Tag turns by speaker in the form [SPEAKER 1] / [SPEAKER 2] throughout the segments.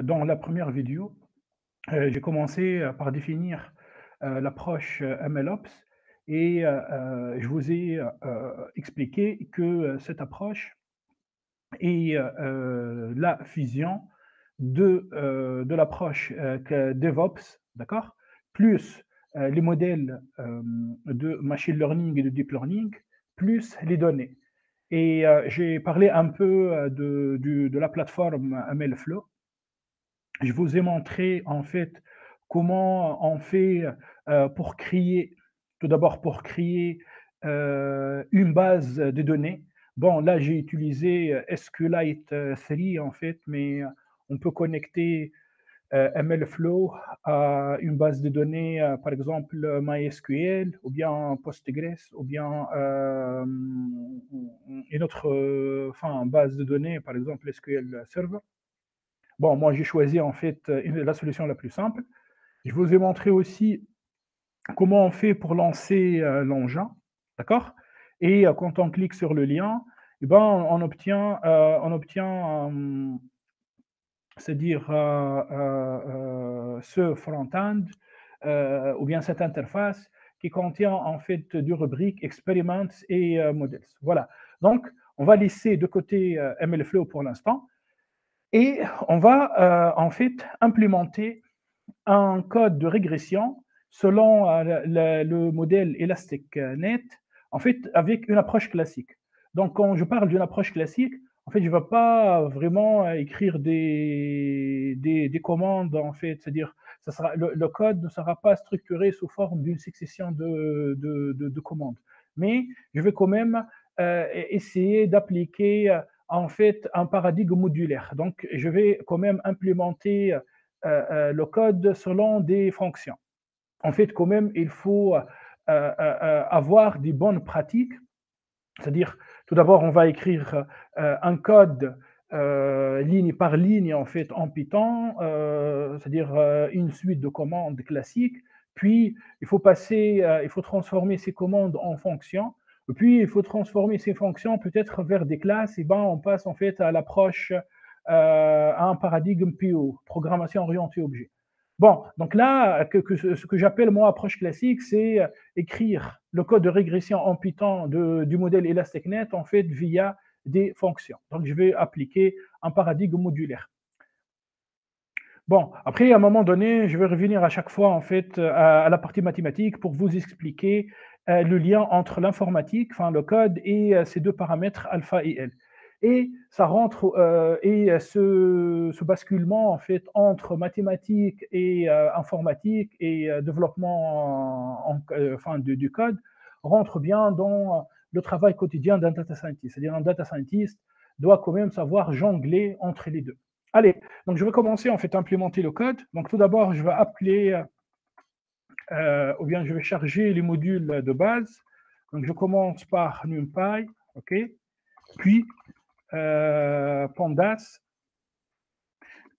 [SPEAKER 1] Dans la première vidéo, j'ai commencé par définir l'approche MLOps et je vous ai expliqué que cette approche est la fusion de l'approche que DevOps, d'accord, plus les modèles de machine learning et de deep learning, plus les données. Et j'ai parlé un peu de la plateforme MLflow. Je vous ai montré en fait comment on fait pour créer, tout d'abord pour créer une base de données. Bon, là j'ai utilisé SQLite 3 en fait, mais on peut connecter MLflow à une base de données, par exemple MySQL, ou bien Postgres, ou bien une autre enfin, base de données, par exemple SQL Server. Bon, moi, j'ai choisi en fait la solution la plus simple. Je vous ai montré aussi comment on fait pour lancer l'engin, d'accord. Et quand on clique sur le lien, eh ben, on obtient c'est-à-dire ce front-end ou bien cette interface qui contient en fait deux rubriques experiments et models. Voilà. Donc, on va laisser de côté MLflow pour l'instant et on va en fait implémenter un code de régression selon le modèle ElasticNet, en fait, avec une approche classique. Donc, quand je parle d'une approche classique, en fait, je ne vais pas vraiment écrire des commandes, en fait, c'est-à-dire le code ne sera pas structuré sous forme d'une succession de commandes. Mais je vais quand même essayer d'appliquer en fait un paradigme modulaire. Donc, je vais quand même implémenter le code selon des fonctions. En fait, quand même, il faut avoir des bonnes pratiques, c'est-à-dire, tout d'abord, on va écrire un code ligne par ligne, en fait, en Python, c'est-à-dire une suite de commandes classiques. Puis, il faut transformer ces commandes en fonctions. Puis, il faut transformer ces fonctions peut-être vers des classes. Et ben, on passe en fait à l'approche, à un paradigme PO, programmation orientée objet. Bon, donc là, ce que j'appelle moi approche classique, c'est écrire le code de régression en Python du modèle ElasticNet en fait via des fonctions. Donc je vais appliquer un paradigme modulaire. Bon, après, à un moment donné, je vais revenir à chaque fois en fait à la partie mathématique pour vous expliquer le lien entre l'informatique, enfin le code et ces deux paramètres alpha et L. Et ça rentre et ce basculement en fait entre mathématiques et informatique et développement enfin, du code rentre bien dans le travail quotidien d'un data scientist. C'est-à-dire un data scientist doit quand même savoir jongler entre les deux. Allez, donc je vais commencer en fait à implémenter le code. Donc tout d'abord, je vais appeler ou bien je vais charger les modules de base. Donc je commence par NumPy, ok, puis Pandas,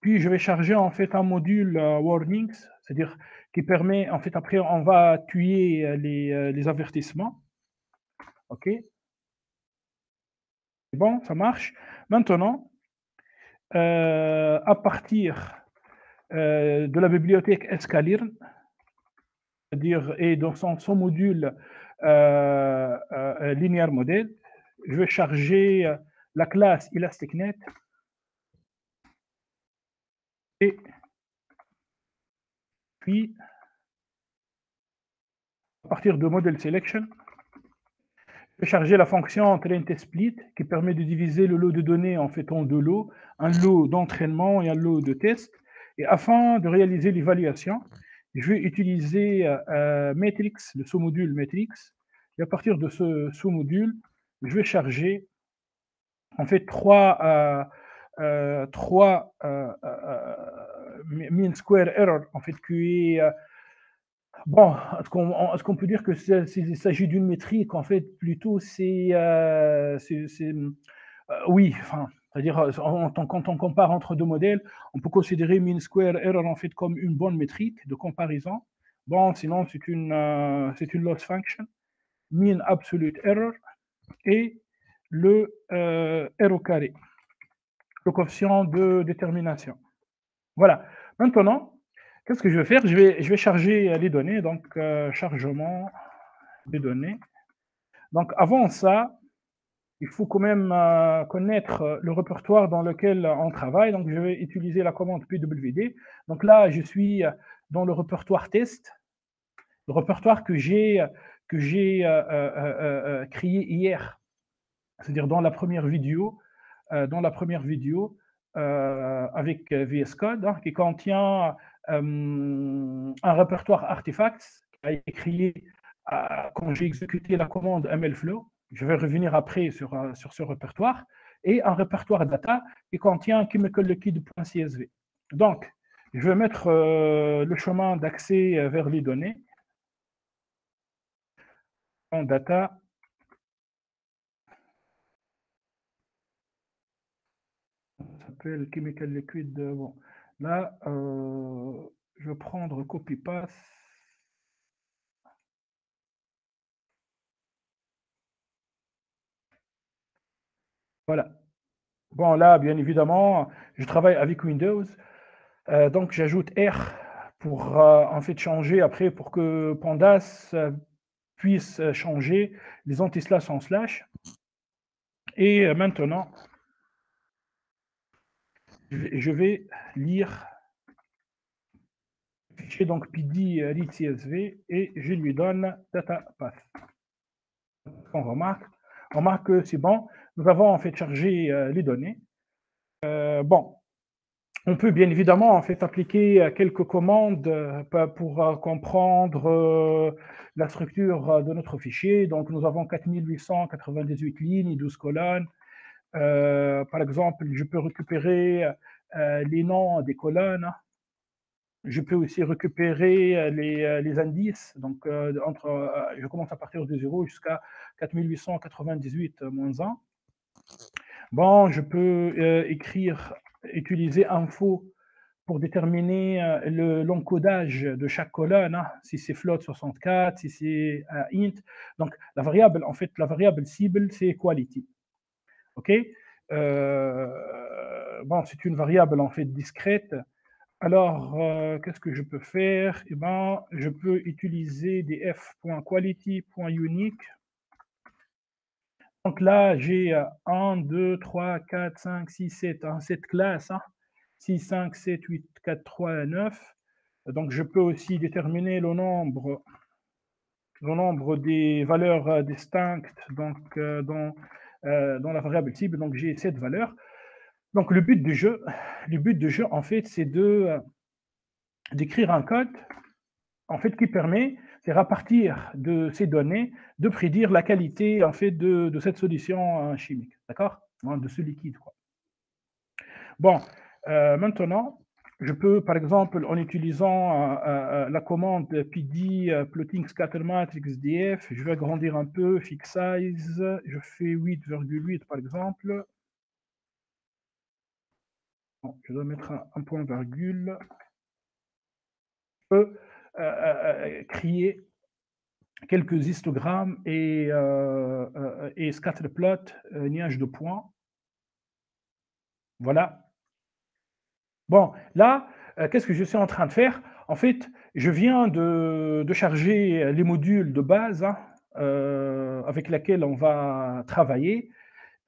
[SPEAKER 1] puis je vais charger en fait un module warnings, c'est-à-dire qui permet en fait après on va tuer les avertissements, ok. Bon, ça marche. Maintenant, à partir de la bibliothèque scalearn, c'est-à-dire et dans son module linear model, je vais charger la classe ElasticNet et puis à partir de model selection, je vais charger la fonction train-test-split qui permet de diviser le lot de données en fait en deux lots, un lot d'entraînement et un lot de test. Et afin de réaliser l'évaluation, je vais utiliser Matrix, le sous-module Matrix. Et à partir de ce sous-module, je vais charger en fait trois mean square error en fait qui est bon, est-ce qu'on peut dire que il s'agit d'une métrique en fait plutôt oui, enfin, c'est-à-dire quand on compare entre deux modèles, on peut considérer mean square error en fait comme une bonne métrique de comparaison. Bon, sinon c'est une loss function, mean absolute error et le R au carré, le coefficient de détermination. Voilà. Maintenant, qu'est-ce que je vais faire? Je vais charger les données, donc chargement des données. Donc avant ça, il faut quand même connaître le répertoire dans lequel on travaille. Donc je vais utiliser la commande pwd. Donc là, je suis dans le répertoire test, le répertoire que j'ai créé hier, c'est-à-dire dans la première vidéo, avec VS Code, hein, qui contient un répertoire artifacts qui a été créé quand j'ai exécuté la commande MLflow. Je vais revenir après sur ce répertoire, et un répertoire data qui contient chemicalliquid.csv. Donc, je vais mettre le chemin d'accès vers les données en data. Ça s'appelle chemical liquid. Bon, là, je vais prendre copy-paste. Voilà. Bon, là, bien évidemment, je travaille avec Windows. Donc, j'ajoute R pour en fait changer après, pour que Pandas puisse changer les anti-slash en slash. Et maintenant, je vais lire le fichier, donc pd read CSV, et je lui donne data path. On remarque que c'est bon. Nous avons en fait chargé les données. Bon, on peut bien évidemment en fait appliquer quelques commandes pour comprendre la structure de notre fichier. Donc nous avons 4898 lignes, 12 colonnes. Par exemple, je peux récupérer les noms des colonnes. Je peux aussi récupérer les indices. Donc je commence à partir de 0 jusqu'à 4898 moins 1. Bon, je peux utiliser info pour déterminer l'encodage de chaque colonne, hein, si c'est float 64, si c'est int. Donc la variable cible, c'est quality. OK. Bon, c'est une variable en fait discrète. Alors, qu'est-ce que je peux faire? Eh ben, je peux utiliser des f.quality.unique. Donc là, j'ai 1, 2, 3, 4, 5, 6, 7, 7 classes. Hein. 6, 5, 7, 8, 4, 3, 9. Donc je peux aussi déterminer le nombre des valeurs distinctes donc, dans la variable cible. Donc j'ai 7 valeurs. Donc le but du jeu, en fait, c'est d'écrire un code en fait, qui permet, c'est à partir de ces données, de prédire la qualité en fait de cette solution chimique, d'accord, de ce liquide, quoi. Bon, maintenant, je peux, par exemple, en utilisant la commande pd plotting scatter matrix df, je vais agrandir un peu, fix size, je fais 8,8 par exemple. Bon, je dois mettre un point virgule. Je peux créer quelques histogrammes et scatterplot, nuage de points. Voilà. Bon, là, qu'est-ce que je suis en train de faire? En fait, je viens de charger les modules de base, hein, avec lesquels on va travailler.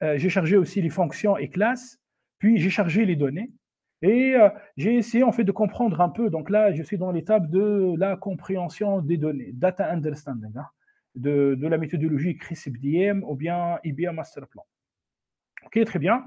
[SPEAKER 1] J'ai chargé aussi les fonctions et classes, puis j'ai chargé les données. Et j'ai essayé en fait de comprendre un peu. Donc là, je suis dans l'étape de la compréhension des données, data understanding, hein, de la méthodologie CRISP-DM ou bien IBM Masterplan. Ok, très bien.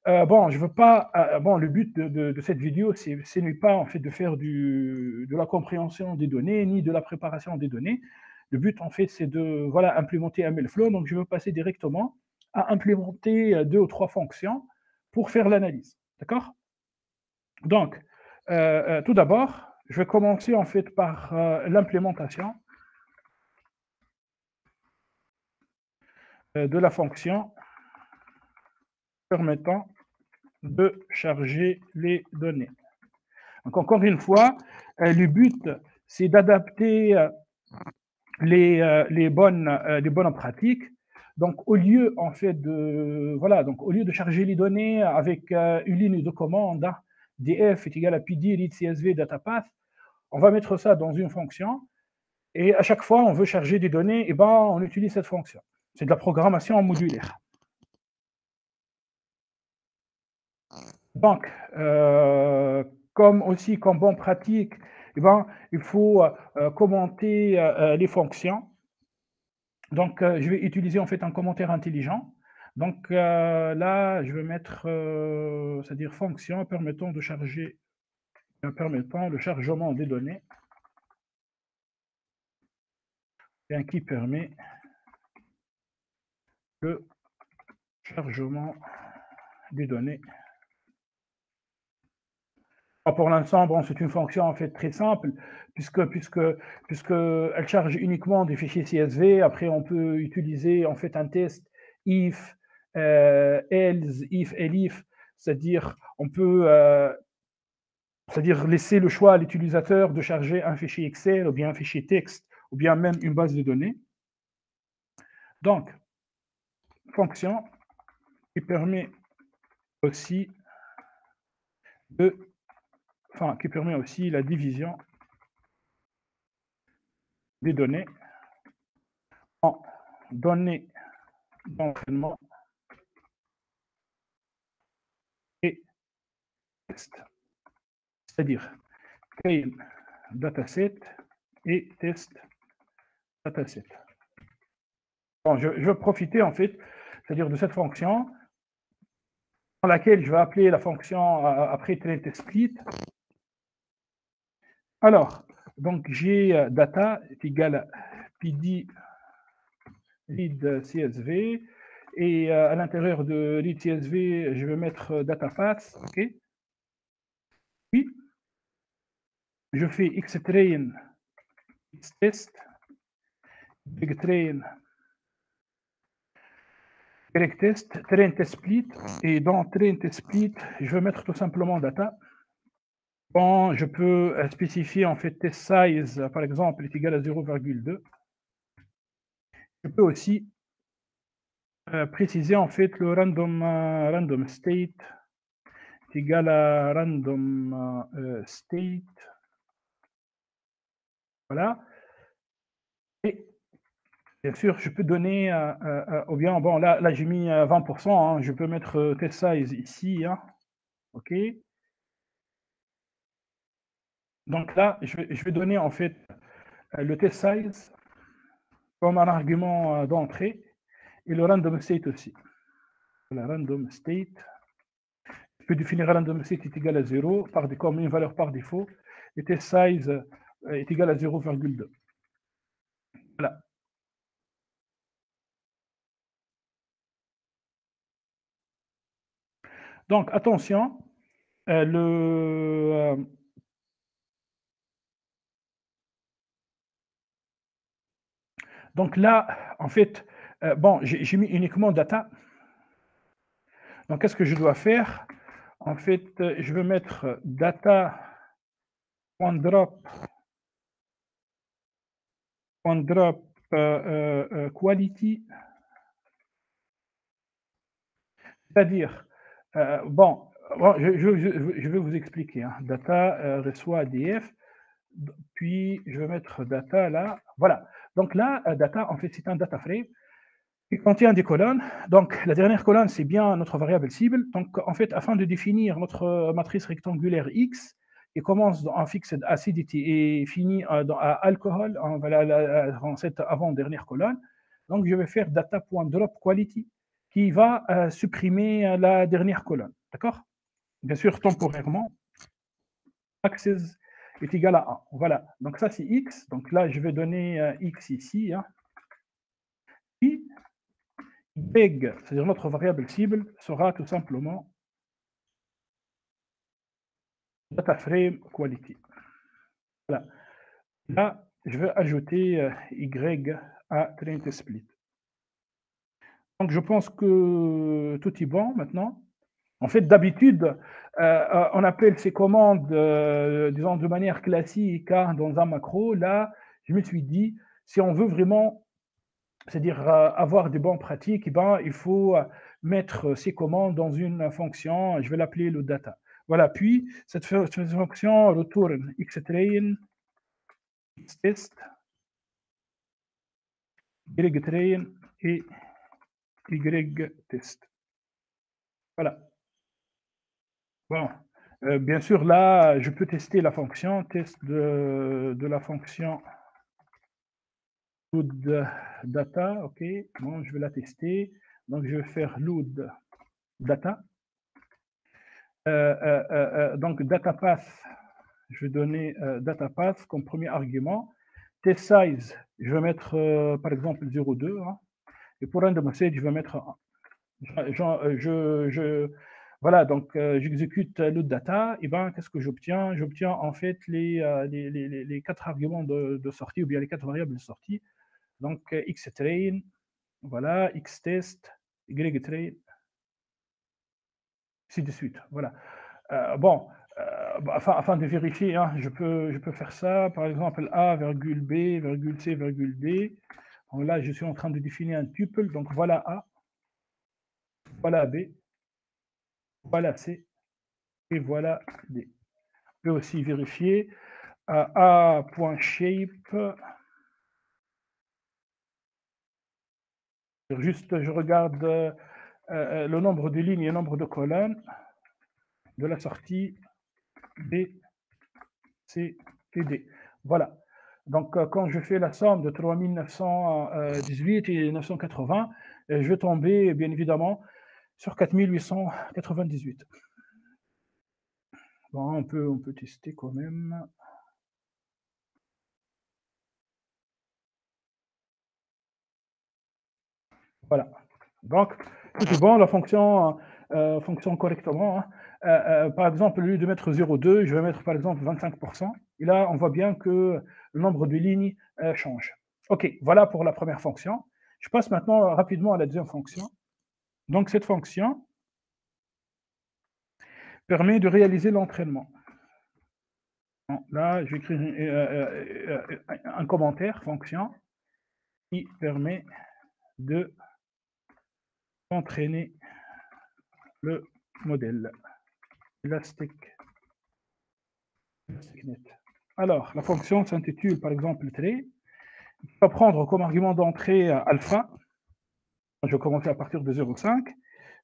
[SPEAKER 1] Bon, je veux pas. Bon, le but de cette vidéo, ce n'est pas en fait de faire de la compréhension des données ni de la préparation des données. Le but en fait, c'est de implémenter MLflow. Donc, je veux passer directement à implémenter 2 ou 3 fonctions pour faire l'analyse. D'accord? Donc, tout d'abord, je vais commencer en fait par l'implémentation de la fonction permettant de charger les données. Donc, encore une fois, le but, c'est d'adapter les bonnes pratiques. Donc, au lieu en fait de charger les données avec une ligne de commande, hein, df est égal à pd read CSV datapath. On va mettre ça dans une fonction. Et à chaque fois, on veut charger des données, et ben, on utilise cette fonction. C'est de la programmation modulaire. Donc, comme bonne pratique, eh ben, il faut commenter les fonctions. Donc, je vais utiliser en fait un commentaire intelligent. Donc là, je vais mettre, c'est-à-dire fonction permettant de charger, permettant le chargement des données, et qui permet le chargement des données. Pour l'instant, bon, c'est une fonction en fait très simple, puisque elle charge uniquement des fichiers CSV. Après, on peut utiliser en fait un test if, else, if, elif, c'est-à-dire on peut c'est-à-dire laisser le choix à l'utilisateur de charger un fichier Excel ou bien un fichier texte ou bien même une base de données. Donc, fonction qui permet aussi qui permet aussi la division des données en données d'entraînement et test. C'est-à-dire train dataset et test dataset. Bon, je vais profiter en fait, c'est-à-dire de cette fonction dans laquelle je vais appeler la fonction après train test split. Alors, donc j'ai data est égal à pd read CSV, et à l'intérieur de read CSV, je vais mettre datapath, ok. Puis, je fais xtrain xtest, bigtrain test, train test split, et dans train test split, je vais mettre tout simplement data. Bon, je peux spécifier en fait test size, par exemple, est égal à 0,2. Je peux aussi préciser en fait le random state est égal à random state. Voilà. Et bien sûr, je peux donner, ou bien, bon, là j'ai mis 20%, hein, je peux mettre test size ici, hein, ok. Donc là, je vais donner en fait le test size comme un argument d'entrée, et le random state aussi. La random state, je peux définir random state est égal à 0 comme une valeur par défaut, et test size est égal à 0,2. Voilà. Donc attention, donc là, en fait, bon, j'ai mis uniquement data. Donc, qu'est-ce que je dois faire? En fait, je vais mettre data.drop quality, c'est-à-dire, bon, je vais vous expliquer, hein. Data reçoit DF, puis je vais mettre data là, voilà. Donc là, data, en fait, c'est un data frame qui contient des colonnes. Donc, la dernière colonne, c'est bien notre variable cible. Donc, en fait, afin de définir notre matrice rectangulaire X, qui commence en fixed acidity et finit à alcool, en cette avant-dernière colonne, donc je vais faire data.dropQuality qui va supprimer la dernière colonne. D'accord? Bien sûr, temporairement, access est égal à 1. Voilà. Donc, ça, c'est X. Donc là, je vais donner X ici. Hein. Puis, big, c'est-à-dire notre variable cible, sera tout simplement data frame quality. Voilà. Là, je vais ajouter Y à train test split. Donc, je pense que tout est bon maintenant. En fait, d'habitude, on appelle ces commandes, disons, de manière classique hein, dans un macro. Là, je me suis dit, si on veut vraiment, c'est-à-dire avoir des bonnes pratiques, eh ben, il faut mettre ces commandes dans une fonction, je vais l'appeler le data. Voilà, puis cette fonction retourne xtrain, xtest, ytrain et ytest. Voilà. Bon, bien sûr, là, je peux tester la fonction, test de la fonction load data, OK. Bon, je vais la tester. Donc, je vais faire load data. Donc, data path, je vais donner data path comme premier argument. Test size, je vais mettre par exemple 0,2. Hein, et pour random message, je vais mettre 1. Voilà, donc j'exécute load data, et ben qu'est-ce que j'obtiens? J'obtiens en fait les 4 arguments de sortie, ou bien les 4 variables de sortie. Donc xtrain, voilà, xtest, ytrain, ainsi de suite. Voilà. Bon, afin de vérifier, hein, je peux faire ça, par exemple A, virgule B, virgule C, virgule D. Donc là, je suis en train de définir un tuple, donc voilà A, voilà B, voilà C, et voilà D. Je peux aussi vérifier A.shape. Juste, je regarde le nombre de lignes et le nombre de colonnes de la sortie B, C et D. Voilà. Donc, quand je fais la somme de 3918 et 980, je vais tomber, bien évidemment, sur 4898. Bon, on peut tester quand même. Voilà. Donc, tout est bon, la fonction fonctionne correctement. Hein. Par exemple, au lieu de mettre 0,2, je vais mettre par exemple 25%. Et là, on voit bien que le nombre de lignes change. OK, voilà pour la première fonction. Je passe maintenant rapidement à la deuxième fonction. Donc, cette fonction permet de réaliser l'entraînement. Bon, là, j'écris un commentaire, fonction, qui permet de entraîner le modèle ElasticNet. Alors, la fonction s'intitule par exemple trait. Il va prendre comme argument d'entrée alpha. Je vais commencer à partir de 0,5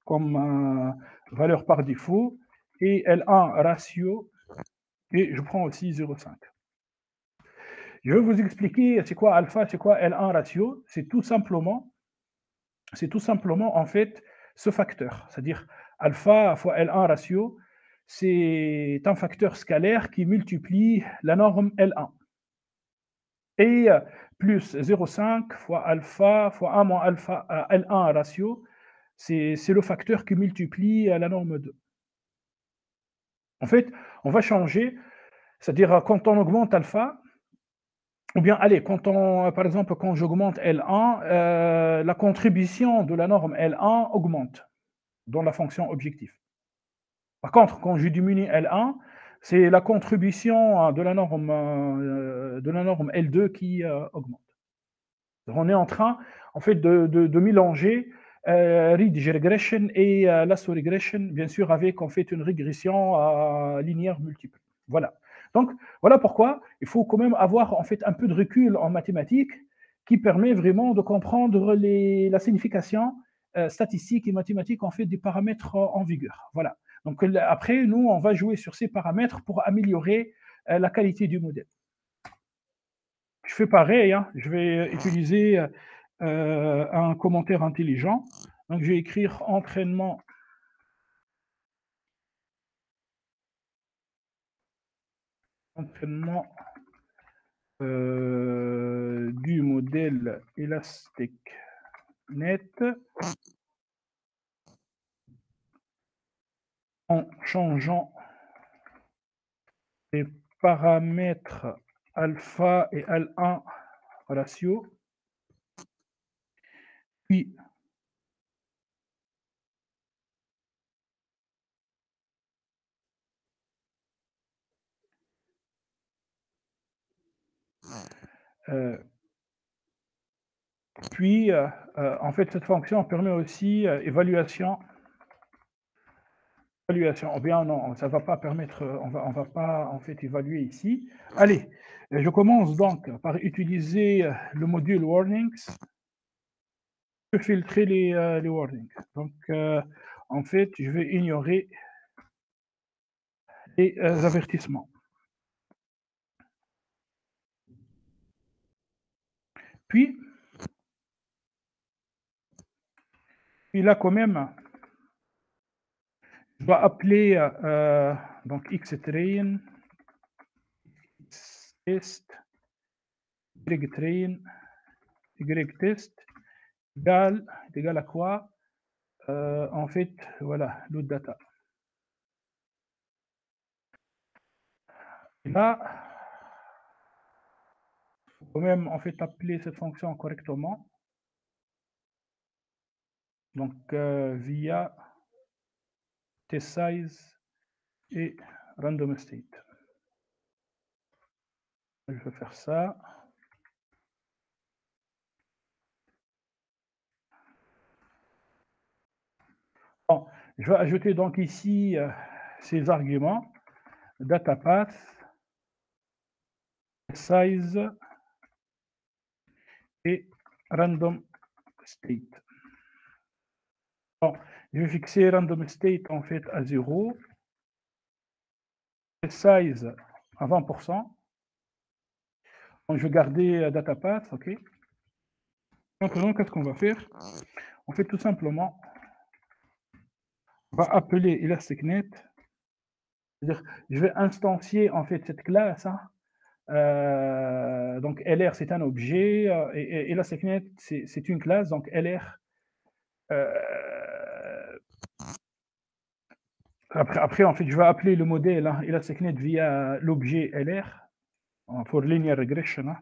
[SPEAKER 1] comme valeur par défaut, et L1 ratio, et je prends aussi 0,5. Je vais vous expliquer c'est quoi alpha, c'est quoi L1 ratio. C'est tout simplement en fait ce facteur, c'est-à-dire alpha fois L1 ratio, c'est un facteur scalaire qui multiplie la norme L1. Et plus 0,5 fois alpha fois 1 moins alpha L1 ratio, c'est le facteur qui multiplie la norme 2. En fait, on va changer, c'est-à-dire quand on augmente alpha, ou bien, allez, par exemple, quand j'augmente L1, la contribution de la norme L1 augmente dans la fonction objectif. Par contre, quand je diminue L1, c'est la contribution de la norme L2 qui augmente. Donc, on est en train, en fait, de mélanger ridge regression et lasso regression, bien sûr, avec en fait une régression linéaire multiple. Voilà. Donc, voilà pourquoi il faut quand même avoir en fait un peu de recul en mathématiques qui permet vraiment de comprendre la signification statistique et mathématique en fait des paramètres en vigueur. Voilà. Donc après, nous, on va jouer sur ces paramètres pour améliorer la qualité du modèle. Je fais pareil, hein, je vais utiliser un commentaire intelligent. Donc, je vais écrire entraînement du modèle ElasticNet en changeant les paramètres alpha et L1 ratio, puis en fait, cette fonction permet aussi évaluation Évaluation. Ou bien non, ça va pas permettre, on va pas en fait évaluer ici. Allez, je commence donc par utiliser le module warnings. Je peux filtrer les warnings. Donc, en fait, je vais ignorer les avertissements. Puis, là quand même, je dois appeler donc xtrain, test, ytrain, ytest est égal à quoi? En fait, voilà, load data. Et là, il faut quand même en fait appeler cette fonction correctement. Donc, via test size et random state. Je vais faire ça. Bon, je vais ajouter donc ici ces arguments data path, size et random state. Bon, je vais fixer random state en fait à 0, size à 20%. Donc, je vais garder data path, ok. Maintenant, qu'est-ce qu'on va faire? On fait tout simplement, on va appeler ElasticNet. C'est-à-dire, je vais instancier en fait cette classe. Hein. Donc LR c'est un objet et ElasticNet c'est une classe. Donc LR. Après en fait je vais appeler le modèle hein, ElasticNet via l'objet LR pour linear regression. Hein.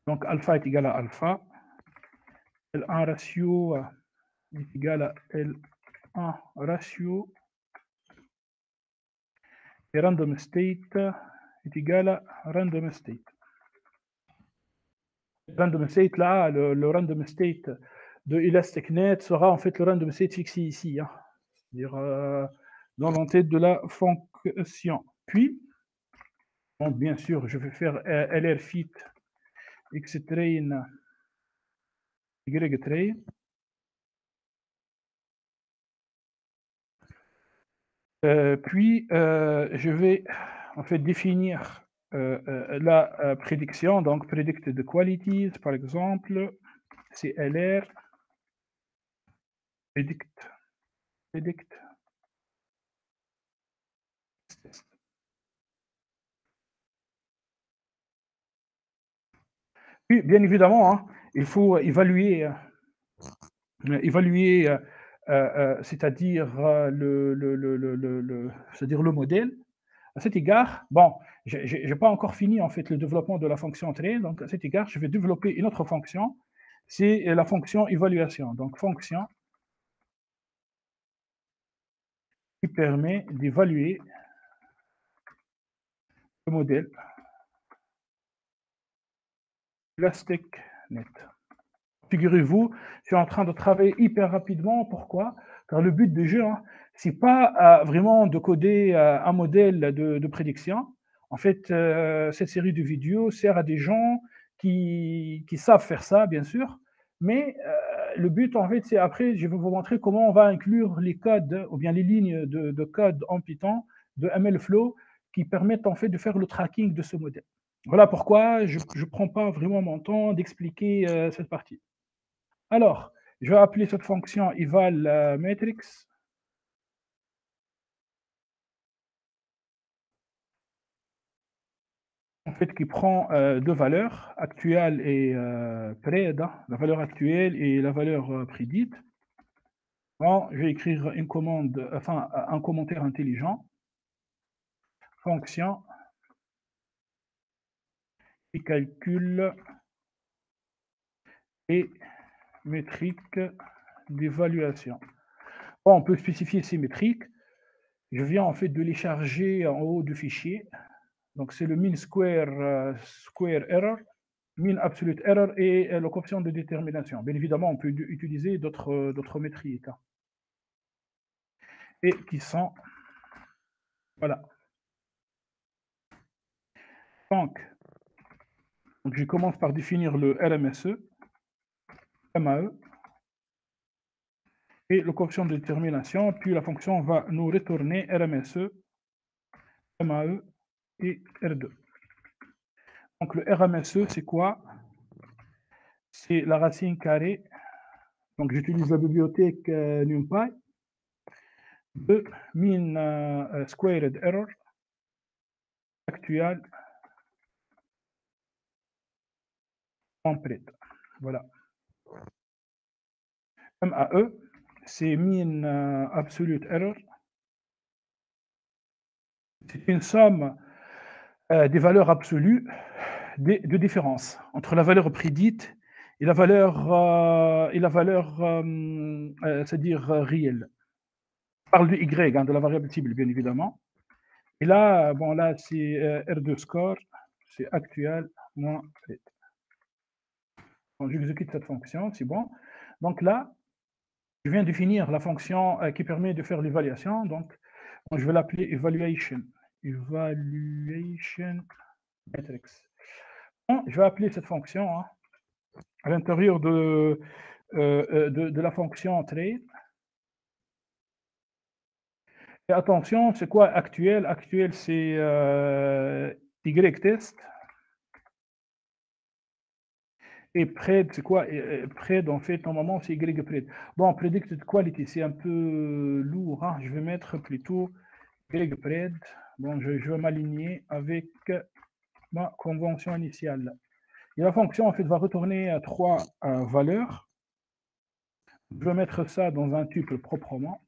[SPEAKER 1] Donc alpha est égal à alpha. L1 ratio est égal à L1 ratio. Et random state est égal à random state. Random state, là, le random state de ElasticNet sera en fait le random state fixé ici, hein, c'est-à-dire dans l'entête de la fonction. Puis, donc, bien sûr, je vais faire lrfit xtrain ytrain. Puis, je vais en fait définir la prédiction, donc predicted qualities, par exemple, c'est lr predict. Puis, bien évidemment, hein, il faut évaluer, c'est-à-dire c'est-à-dire le modèle. À cet égard, bon, je n'ai pas encore fini en fait le développement de la fonction train, donc à cet égard, je vais développer une autre fonction, c'est la fonction évaluation. Donc fonction qui permet d'évaluer le modèle ElasticNet. Figurez-vous, je suis en train de travailler hyper rapidement. Pourquoi? Car le but du jeu, hein, c'est pas vraiment de coder un modèle de prédiction. En fait, cette série de vidéos sert à des gens qui savent faire ça, bien sûr. Mais le but, en fait, c'est après, je vais vous montrer comment on va inclure les codes ou bien les lignes de code en Python de MLflow qui permettent en fait de faire le tracking de ce modèle. Voilà pourquoi je ne prends pas vraiment mon temps d'expliquer cette partie. Alors, je vais appeler cette fonction eval matrix. En fait, qui prend deux valeurs, actuelle et pred, hein, la valeur actuelle et la valeur prédite. Bon, je vais écrire une commande, enfin un commentaire intelligent. Fonction qui calcule et métrique d'évaluation. Bon, on peut spécifier ces métriques. Je viens en fait de les charger en haut du fichier. Donc c'est le mean square error, mean absolute error et le coefficient de détermination. Bien évidemment, on peut utiliser d'autres métriques. et qui sont, voilà. Donc, je commence par définir le RMSE, MAE, et le coefficient de détermination, puis la fonction va nous retourner RMSE, MAE et R2. Donc le RMSE, c'est quoi? C'est la racine carrée. Donc j'utilise la bibliothèque NumPy de mean squared error actual en pred. Voilà. MAE, c'est mean absolute error. C'est une somme des valeurs absolues de différence entre la valeur prédite et la valeur, c'est-à-dire réelle. On parle de Y, hein, de la variable cible, bien évidemment. Et là, bon, là, c'est R2 score, c'est actuel moins rate. Bon, j'exécute cette fonction, c'est bon. Donc là, je viens de définir la fonction qui permet de faire l'évaluation. Donc, je vais l'appeler evaluation. Evaluation matrix. Bon, je vais appeler cette fonction hein, à l'intérieur de la fonction trade. Et attention, c'est quoi actuel? Actuel, c'est Y-test. Et pred, c'est quoi? Pred, en fait, normalement, c'est Y-pred. Bon, predicted quality, c'est un peu lourd. Hein. Je vais mettre plutôt Y-pred. Bon, je vais m'aligner avec ma convention initiale. Et la fonction, en fait, va retourner à trois valeurs. Je vais mettre ça dans un tuple proprement.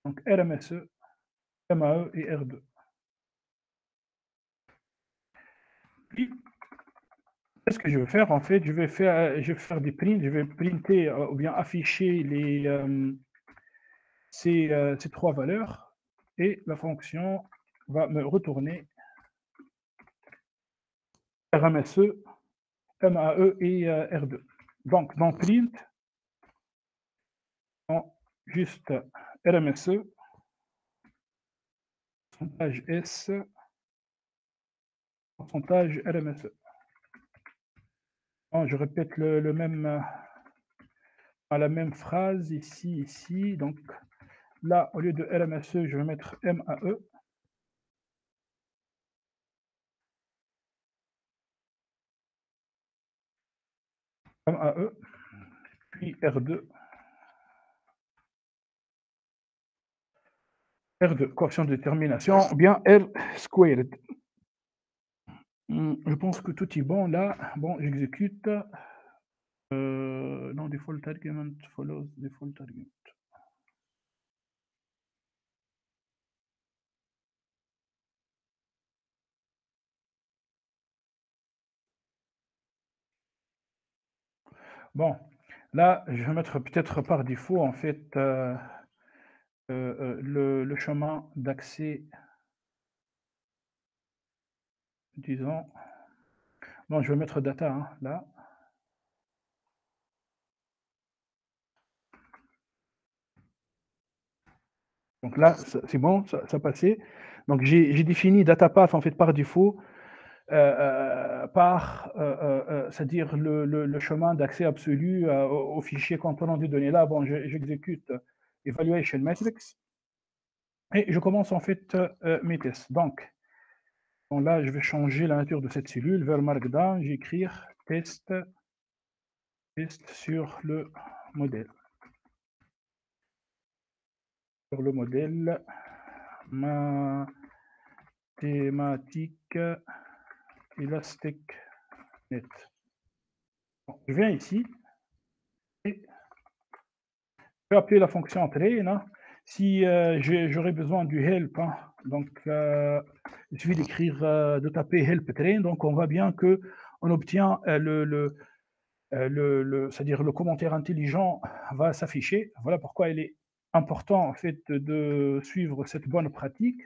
[SPEAKER 1] Donc, RMSE, MAE et R2. Puis, qu'est-ce que je vais faire? En fait, je vais faire des prints, je vais printer ou bien afficher ces trois valeurs et la fonction va me retourner RMSE, MAE et R2. Donc, dans print, on juste RMSE, pourcentage S, pourcentage RMSE. Bon, je répète le même, la même phrase ici, ici. Donc, là, au lieu de RMSE, je vais mettre MAE. MAE, puis R2. R2, coefficient de détermination, ou bien R squared. Je pense que tout est bon là. Bon, j'exécute. Non, default argument follows default argument. Bon, là, je vais mettre peut-être par défaut, en fait, le chemin d'accès, disons. Bon, je vais mettre data, hein, là. Donc là, c'est bon, ça passait. Donc j'ai défini datapath, en fait, par défaut, c'est-à-dire le chemin d'accès absolu au fichier contenant des données. Là, bon, j'exécute evaluation matrix et je commence en fait mes tests. Donc, bon, là, je vais changer la nature de cette cellule vers Markdown. Je vais écrire test sur le modèle. Sur le modèle mathématique ElasticNet. Bon, je viens ici et je vais appeler la fonction train. Hein. Si j'aurais besoin du help, hein, donc il suffit d'écrire, de taper help train. Donc on voit bien que on obtient c'est-à-dire le commentaire intelligent va s'afficher. Voilà pourquoi il est important en fait de suivre cette bonne pratique.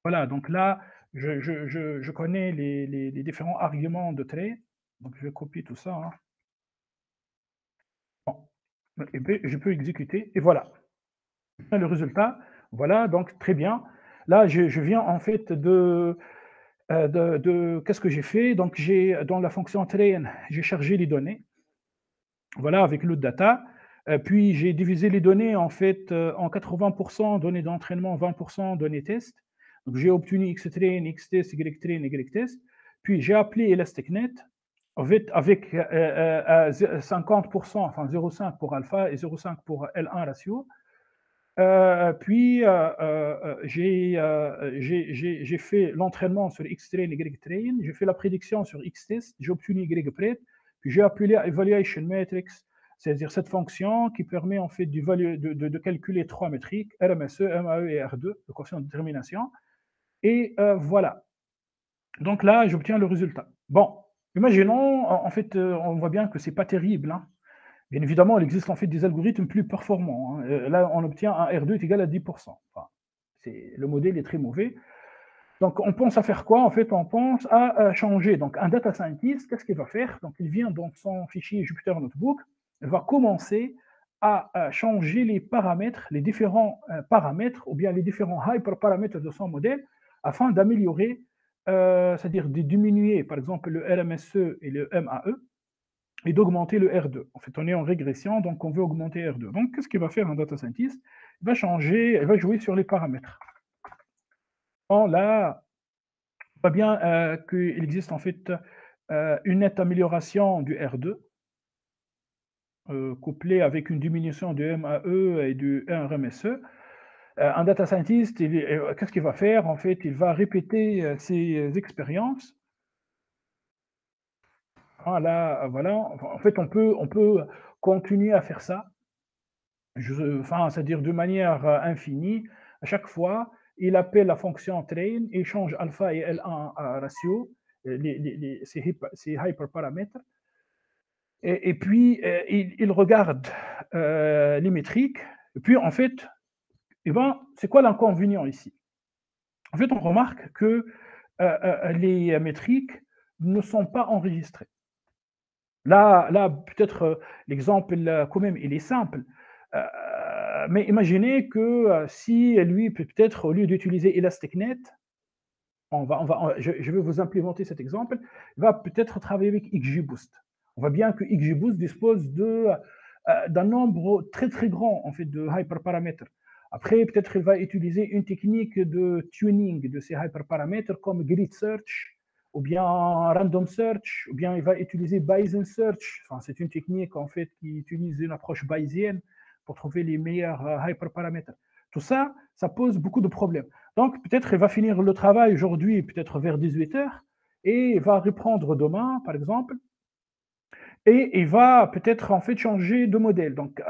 [SPEAKER 1] Voilà, donc là, je connais les différents arguments de trait. Donc je vais copier tout ça. Hein. Bon. Et puis, je peux exécuter et voilà. Le résultat, voilà, donc très bien. Là, je viens en fait qu'est-ce que j'ai fait? Donc, j'ai dans la fonction train, j'ai chargé les données, voilà, avec load data. Puis j'ai divisé les données en fait en 80% données d'entraînement, 20% données test. Donc, j'ai obtenu xtrain, xtest, ytrain, ytest. Puis j'ai appelé ElasticNet avec 50%, enfin 0,5 pour alpha et 0,5 pour L1 ratio. Puis j'ai fait l'entraînement sur X-Train, Y-Train, j'ai fait la prédiction sur X-Test, j'ai obtenu Y-Pred, puis j'ai appelé Evaluation Matrix, c'est-à-dire cette fonction qui permet en fait de calculer trois métriques, RMSE, MAE et R2, le quotient de détermination. Et voilà. Donc là, j'obtiens le résultat. Bon, imaginons, en fait, on voit bien que c'est pas terrible, hein. Bien évidemment, il existe en fait des algorithmes plus performants, hein. Là, on obtient un R2 est égal à 10%. Enfin, le modèle est très mauvais. Donc, on pense à faire quoi? En fait, on pense à changer. Donc, un data scientist, qu'est-ce qu'il va faire? Donc, il vient dans son fichier Jupyter Notebook, il va commencer à changer les paramètres, les différents paramètres, ou bien les différents hyperparamètres de son modèle, afin d'améliorer, c'est-à-dire de diminuer, par exemple, le RMSE et le MAE, et d'augmenter le R2. En fait, on est en régression, donc on veut augmenter R2. Donc, qu'est-ce qu'il va faire un data scientist? Il va changer, il va jouer sur les paramètres. Bon, là, on voit bien qu'il existe en fait une nette amélioration du R2, couplée avec une diminution du MAE et du RMSE. Un data scientist, qu'est-ce qu'il va faire? En fait, il va répéter ses expériences. Voilà, voilà. En fait, on peut continuer à faire ça. Enfin, c'est-à-dire de manière infinie. À chaque fois, il appelle la fonction train et change alpha et L1 ratio, ces hyperparamètres. Et puis, il regarde les métriques. Et puis, en fait, eh ben, c'est quoi l'inconvénient ici? En fait, on remarque que les métriques ne sont pas enregistrées. Là peut-être l'exemple, quand même, il est simple. Euh, mais imaginez que si lui, peut-être, au lieu d'utiliser ElasticNet, je vais vous implémenter cet exemple, il va peut-être travailler avec XGBoost. On voit bien que XGBoost dispose d'un nombre très très grand en fait, de hyperparamètres. Après, peut-être il va utiliser une technique de tuning de ces hyperparamètres comme grid search, ou bien random search, ou bien il va utiliser Bayesian search. Enfin, c'est une technique en fait qui utilise une approche bayésienne pour trouver les meilleurs hyperparamètres. Tout ça, ça pose beaucoup de problèmes. Donc, peut-être il va finir le travail aujourd'hui, peut-être vers 18 heures, et il va reprendre demain, par exemple, et il va peut-être en fait changer de modèle. Donc,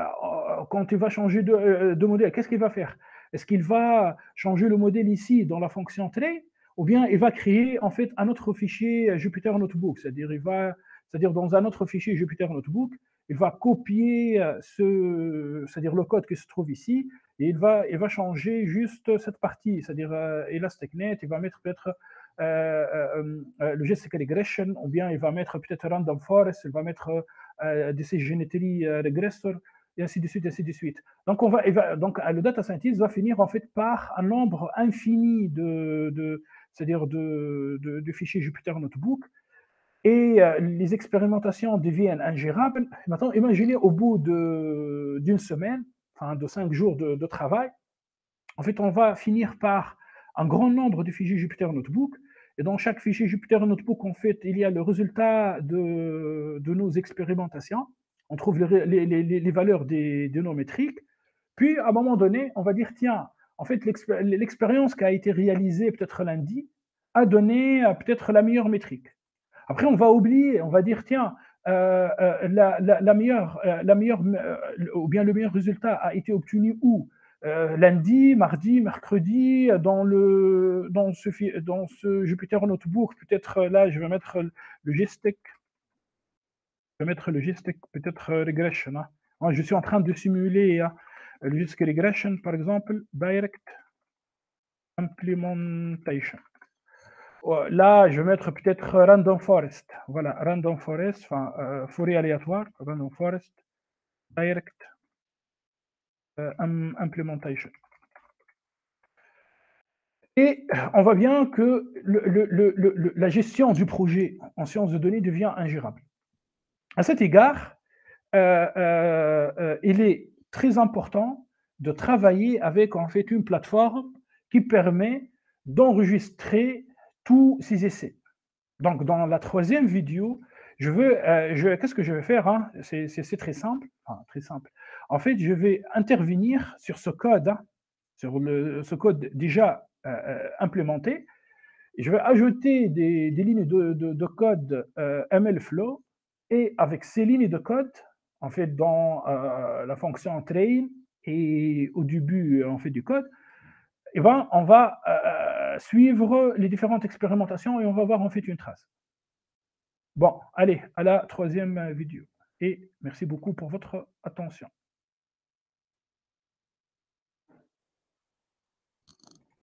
[SPEAKER 1] quand il va changer de modèle, qu'est-ce qu'il va faire? Est-ce qu'il va changer le modèle ici dans la fonction trait, ou bien il va créer en fait un autre fichier Jupyter Notebook, c'est-à-dire dans un autre fichier Jupyter Notebook, il va copier c'est-à-dire le code qui se trouve ici, et il va changer juste cette partie, c'est-à-dire ElasticNet, il va mettre peut-être logistic regression, ou bien il va mettre peut-être random forest, il va mettre decisionality regressor, et ainsi de suite, ainsi de suite. Donc, donc le data scientist va finir en fait par un nombre infini c'est-à-dire de fichiers Jupyter Notebook, et les expérimentations deviennent ingérables. Maintenant, imaginez au bout d'une semaine, enfin de 5 jours de travail, en fait, on va finir par un grand nombre de fichiers Jupyter Notebook. Et dans chaque fichier Jupyter Notebook, en fait, il y a le résultat de nos expérimentations. On trouve les valeurs de nos métriques. Puis, à un moment donné, on va dire, tiens, en fait, l'expérience qui a été réalisée peut-être lundi a donné peut-être la meilleure métrique. Après, on va oublier, on va dire, tiens, la meilleure ou bien le meilleur résultat a été obtenu où? Lundi, mardi, mercredi, dans ce Jupyter Notebook, peut-être là, je vais mettre le GSTEC, peut-être regression, hein. Moi, je suis en train de simuler le GSTEC regression, par exemple, direct implementation. Là, je vais mettre peut-être random forest. Voilà, random forest, enfin, forêt aléatoire, random forest, direct implementation. Et on voit bien que la gestion du projet en sciences de données devient ingérable. À cet égard, il est très important de travailler avec en fait une plateforme qui permet d'enregistrer tous ces essais. Donc, dans la troisième vidéo, qu'est-ce que je vais faire, hein? C'est très simple, enfin, très simple. En fait, je vais intervenir sur ce code, hein, sur ce code déjà implémenté. Je vais ajouter des lignes de code MLflow, et avec ces lignes de code, en fait, dans la fonction train et au début en fait, du code, eh ben, on va suivre les différentes expérimentations et on va voir en fait une trace. Bon, allez, à la troisième vidéo. Et merci beaucoup pour votre attention.